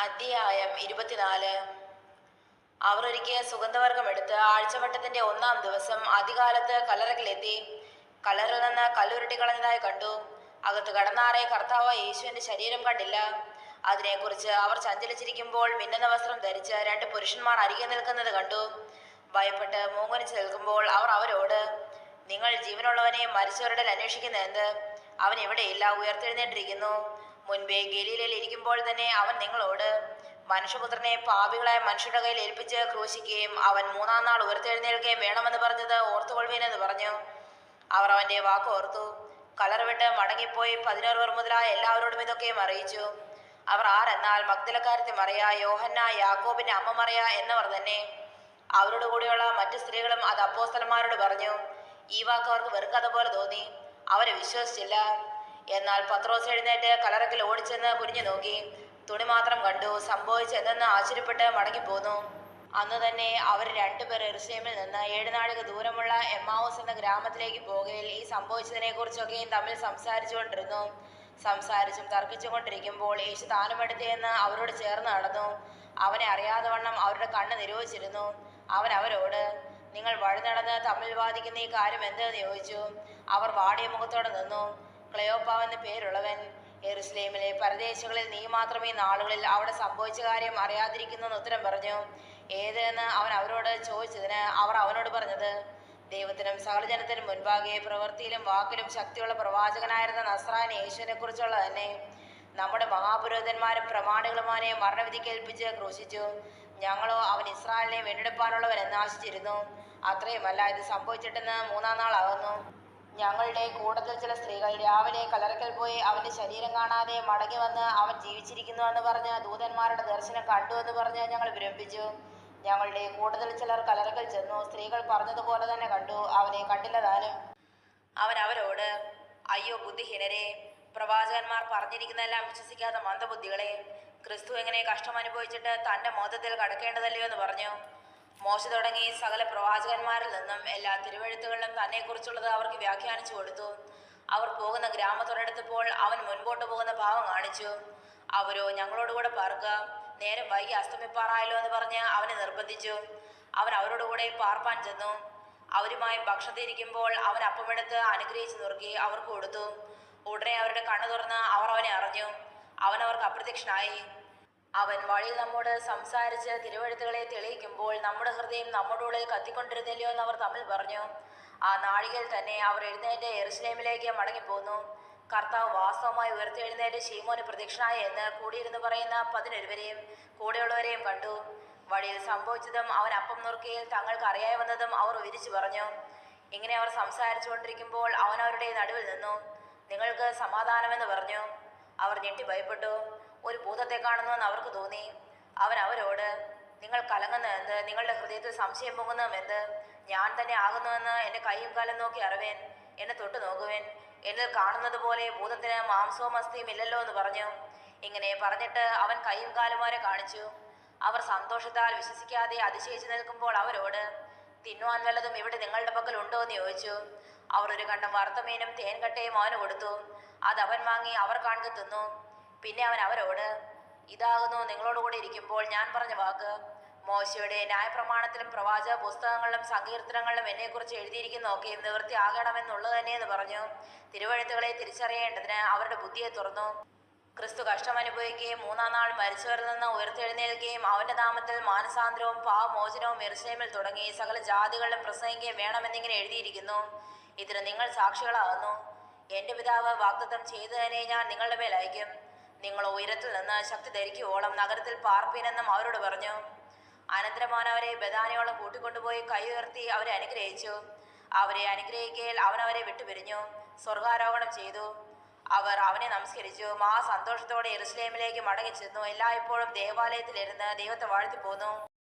അധ്യായം 24. അവർ ഒരിക്കൽ സുഗന്ധവർഗം എടുത്ത് ആഴ്ചവട്ടത്തിന്റെ 1-ാം ദിവസം അതികാലത്ത് കല്ലറയ്ക്കലെത്തി. കല്ലറിൽ നിന്ന് കല്ലുരുട്ടി കളഞ്ഞതായി കണ്ടു. അകത്ത് കടന്നാറെ കർത്താവ് യേശുവിന്റെ ശരീരം കണ്ടില്ല. അതിനെക്കുറിച്ച് അവർ ചഞ്ചലിച്ചിരിക്കുമ്പോൾ മിന്നുന്ന വസ്ത്രം ധരിച്ച് 2 പുരുഷന്മാർ അരികെ നിൽക്കുന്നത് കണ്ടു. ഭയപ്പെട്ട് മൂങ്ങനിച്ച് നിൽക്കുമ്പോൾ അവർ അവരോട്, നിങ്ങൾ ജീവനുള്ളവനെ മരിച്ചവരുടെ അന്വേഷിക്കുന്ന എന്ത്? അവൻ ഇവിടെയില്ല, ഉയർത്തെഴുന്നേറ്റിരിക്കുന്നു. മുൻപേ ഗലീലയിൽ ഇരിക്കുമ്പോൾ തന്നെ അവൻ നിങ്ങളോട്, മനുഷ്യപുത്രനെ പാപികളായ മനുഷ്യരുടെ കയ്യിൽ ഏൽപ്പിച്ച് ക്രൂശിക്കുകയും അവൻ 3-ാം നാൾ ഉയർത്തെഴുന്നേൽക്കുകയും വേണമെന്ന് പറഞ്ഞത് ഓർത്തുകൊള്ളുവീനെന്ന് പറഞ്ഞു. അവർ അവന്റെ വാക്ക് ഓർത്തു. കല്ലറ വിട്ട് മടങ്ങിപ്പോയി 11 പേർ മുതലായ എല്ലാവരോടും ഇതൊക്കെയും അറിയിച്ചു. അവർ ആരെന്നാൽ മഗ്ദലക്കാരത്തി മറിയ, യോഹന്ന, യാക്കോബിന്റെ അമ്മ മറിയ എന്നവർ തന്നെ. അവരോട് കൂടിയുള്ള മറ്റു സ്ത്രീകളും അത് അപ്പോസ്തലന്മാരോട് പറഞ്ഞു. ഈ വാക്ക് അവർക്ക് വെറും കഥ പോലെ തോന്നി. അവരെ വിശ്വസിച്ചില്ല. എന്നാൽ പത്രോസ് എഴുന്നേറ്റ് കല്ലറയ്ക്കൽ ഓടിച്ചെന്ന് കുനിഞ്ഞു നോക്കി. തുണി മാത്രം കണ്ടു. സംഭവിച്ചതെന്ന് ആശ്ചര്യപ്പെട്ട് മടങ്ങിപ്പോന്നു. അന്ന് തന്നെ അവർ 2 പേർ യെരൂശലേമിൽ നിന്ന് 7 നാഴിക ദൂരമുള്ള എമ്മാവൂസ് എന്ന ഗ്രാമത്തിലേക്ക് പോകയിൽ ഈ സംഭവിച്ചതിനെ കുറിച്ചൊക്കെയും തമ്മിൽ സംസാരിച്ചും തർക്കിച്ചും കൊണ്ടിരിക്കുമ്പോൾ യേശു താനും അടുത്തേന്ന് അവരോട് ചേർന്ന് നടന്നു. അവനെ അറിയാതെ വണ്ണം അവരുടെ കണ്ണ് നിരോധിച്ചിരുന്നു. അവൻ അവരോട്, നിങ്ങൾ വഴി നടന്ന് തമ്മിൽ വാദിക്കുന്ന ഈ കാര്യം എന്തെന്ന് ചോദിച്ചു. അവർ വാടിയ മുഖത്തോടെ നിന്നു. ക്ലെയോപ്പാവെന്ന് പേരുള്ളവൻ, യെരൂശലേമിലെ പരദേശികളിൽ നീ മാത്രം ഈ നാളുകളിൽ അവിടെ സംഭവിച്ച കാര്യം അറിയാതിരിക്കുന്നെന്ന് ഉത്തരം പറഞ്ഞു. ഏതെന്ന് അവൻ അവരോട് ചോദിച്ചതിന് അവർ അവനോട് പറഞ്ഞത്, ദൈവത്തിനും സകലജനത്തിനും മുൻപാകെ പ്രവൃത്തിയിലും വാക്കിലും ശക്തിയുള്ള പ്രവാചകനായിരുന്ന നസ്രായൻ യേശുവിനെ കുറിച്ചുള്ള തന്നെ. നമ്മുടെ മഹാപുരോഹിതന്മാരും പ്രമാണികളുമാനെ മരണവിധിക്ക് ഏൽപ്പിച്ച് ക്രൂശിച്ചു. ഞങ്ങളോ അവൻ ഇസ്രായേലിനെ വീണ്ടെടുപ്പാനുള്ളവൻ എന്ന് ആശിച്ചിരുന്നു. അത്രയുമല്ല, ഇത് സംഭവിച്ചിട്ടെന്ന് 3-ാം നാളാകുന്നു. ഞങ്ങളുടെ കൂട്ടത്തിൽ ചില സ്ത്രീകൾ രാവിലെ കല്ലറയ്ക്കൽ പോയി അവന്റെ ശരീരം കാണാതെ മടങ്ങി വന്ന് അവൻ ജീവിച്ചിരിക്കുന്നുവെന്ന് പറഞ്ഞ് ദൂതന്മാരുടെ ദർശനം കണ്ടുവെന്ന് പറഞ്ഞ് ഞങ്ങൾ വിരമിപ്പിച്ചു. ഞങ്ങളുടെ കൂട്ടത്തിൽ ചിലർ കല്ലറയ്ക്കൽ ചെന്നു. സ്ത്രീകൾ പറഞ്ഞതുപോലെ തന്നെ കണ്ടു. അവനെ കണ്ടില്ല താനും. അവൻ അവരോട്, അയ്യോ ബുദ്ധിഹീനരെ, പ്രവാചകന്മാർ പറഞ്ഞിരിക്കുന്നതെല്ലാം വിശ്വസിക്കാത്ത മന്ദബുദ്ധികളെ, ക്രിസ്തു എങ്ങനെ കഷ്ടം അനുഭവിച്ചിട്ട് തൻ്റെ മോദത്തിൽ കടക്കേണ്ടതല്ലയോ എന്ന് പറഞ്ഞു. മോശ തുടങ്ങി സകല പ്രവാചകന്മാരിൽ നിന്നും എല്ലാ തിരുവെഴുത്തുകളിലും തന്നെക്കുറിച്ചുള്ളത് അവർക്ക് വ്യാഖ്യാനിച്ചു കൊടുത്തു. അവർ പോകുന്ന ഗ്രാമത്തോടടുത്തപ്പോൾ അവൻ മുൻപോട്ട് പോകുന്ന ഭാവം കാണിച്ചു. അവരോ, ഞങ്ങളോടുകൂടെ പാർക്കുക, നേരം വൈകി അസ്തമിപ്പാറായല്ലോ എന്ന് പറഞ്ഞ് അവനെ നിർബന്ധിച്ചു. അവൻ അവരോടുകൂടെ പാർപ്പാൻ ചെന്നു. അവരുമായി ഭക്ഷണത്തിരിക്കുമ്പോൾ അവൻ അപ്പമെടുത്ത് അനുഗ്രഹിച്ച് നുറുക്കി അവർക്ക് കൊടുത്തു. ഉടനെ അവരുടെ കണ്ണു തുറന്ന് അവർ അവനെ അറിഞ്ഞു. അവൻ അവർക്ക് അപ്രത്യക്ഷനായി. അവൻ വഴിയിൽ നമ്മോട് സംസാരിച്ച് തിരുവെഴുത്തുകളെ തെളിയിക്കുമ്പോൾ നമ്മുടെ ഹൃദയം നമ്മുടെ ഉള്ളിൽ കത്തിക്കൊണ്ടിരുന്നില്ലയോ എന്ന് അവർ തമ്മിൽ പറഞ്ഞു. ആ നാഴികയിൽ തന്നെ അവർ എഴുന്നേറ്റ് യെരൂശലേമിലേക്ക് മടങ്ങിപ്പോന്നു. കർത്താവ് വാസ്തവമായി ഉയർത്തെഴുന്നേറ്റ് ശീമോന് പ്രത്യക്ഷനായി എന്ന് കൂടിയിരുന്ന് പറയുന്ന 11 പേരെയും കൂടെയുള്ളവരെയും കണ്ടു. വഴിയിൽ സംഭവിച്ചതും അവൻ അപ്പം നുറുക്കിയിൽ തങ്ങൾക്ക് അറിയായി വന്നതും അവർ വിരിച്ചു പറഞ്ഞു. ഇങ്ങനെ അവർ സംസാരിച്ചു കൊണ്ടിരിക്കുമ്പോൾ അവൻ അവരുടെ നടുവിൽ നിന്നു. നിങ്ങൾക്ക് സമാധാനമെന്ന് പറഞ്ഞു. അവർ ഞെട്ടി ഭയപ്പെട്ടു. ഒരു ഭൂതത്തെ കാണുന്നുവെന്ന് അവർക്ക് തോന്നി. അവൻ അവരോട്, നിങ്ങൾ കലങ്ങുന്ന എന്ത്? നിങ്ങളുടെ ഹൃദയത്തിൽ സംശയം പൊങ്ങുന്നതും എന്ത്? ഞാൻ തന്നെ ആകുന്നുവെന്ന് എൻ്റെ കൈയും കാലം നോക്കി അറിവേൻ. എന്നെ തൊട്ടു നോക്കുവേൻ. എന്നിൽ കാണുന്നത് പോലെ ഭൂതത്തിന് മാംസവും അസ്ഥിയും ഇല്ലല്ലോ എന്ന് പറഞ്ഞു. ഇങ്ങനെ പറഞ്ഞിട്ട് അവൻ കൈയും കാലും വരെ കാണിച്ചു. അവർ സന്തോഷത്താൽ വിശ്വസിക്കാതെ അതിശയിച്ചു നിൽക്കുമ്പോൾ അവരോട്, തിന്നുവാൻ വല്ലതും ഇവിടെ നിങ്ങളുടെ പക്കൽ ഉണ്ടോ എന്ന് ചോദിച്ചു. അവർ ഒരു കണ്ടം വറുത്തമീനും തേൻകട്ടയും അവന് കൊടുത്തു. അത് അവൻ വാങ്ങി അവർ കാണുക തിന്നു. പിന്നെ അവൻ അവരോട്, ഇതാകുന്നു നിങ്ങളോടുകൂടി ഇരിക്കുമ്പോൾ ഞാൻ പറഞ്ഞ വാക്ക്. മോശയുടെ ന്യായപ്രമാണത്തിലും പ്രവാചക പുസ്തകങ്ങളിലും സങ്കീർത്തനങ്ങളിലും എന്നെക്കുറിച്ച് എഴുതിയിരിക്കുന്നതൊക്കെ നിവൃത്തി ആകണമെന്നുള്ളത് തന്നെയെന്ന് പറഞ്ഞു. തിരുവെഴുത്തുകളെ തിരിച്ചറിയേണ്ടതിന് അവരുടെ ബുദ്ധിയെ തുറന്നു. ക്രിസ്തു കഷ്ടം അനുഭവിക്കുകയും 3-ാം നാൾ മരിച്ചവരിൽ നിന്ന് ഉയർത്തെഴുന്നേൽക്കുകയും അവന്റെ നാമത്തിൽ മാനസാന്തരവും പാപമോചനവും യെരൂശലേമിൽ തുടങ്ങി സകല ജാതികളിലും പ്രസംഗിക്കുകയും വേണമെന്നിങ്ങനെ എഴുതിയിരിക്കുന്നു. ഇതിന് നിങ്ങൾ സാക്ഷികളാകുന്നു. എൻ്റെ പിതാവ് വാഗ്ദത്തം ചെയ്തതിനെ ഞാൻ നിങ്ങളുടെ മേൽ അയക്കും. നിങ്ങൾ ഉയരത്തിൽ നിന്ന് ശക്തി ധരിക്കുവോളം നഗരത്തിൽ പാർപ്പീനെന്നും അവരോട് പറഞ്ഞു. അനന്തരം അവൻ അവരെ ബഥാനിയോളം കൂട്ടിക്കൊണ്ടുപോയി കൈ ഉയർത്തി അവരെ അനുഗ്രഹിച്ചു. അവരെ അനുഗ്രഹിക്കയിൽ അവൻ അവരെ വിട്ടുപിരിഞ്ഞു സ്വർഗാരോഹണം ചെയ്തു. അവർ അവനെ നമസ്കരിച്ചു. മഹാസന്തോഷത്തോടെ യെരൂശലേമിലേക്ക് മടങ്ങിച്ചെന്നു. എല്ലായ്പ്പോഴും ദേവാലയത്തിലിരുന്ന് ദൈവത്തെ വാഴ്ത്തിപ്പോന്നു.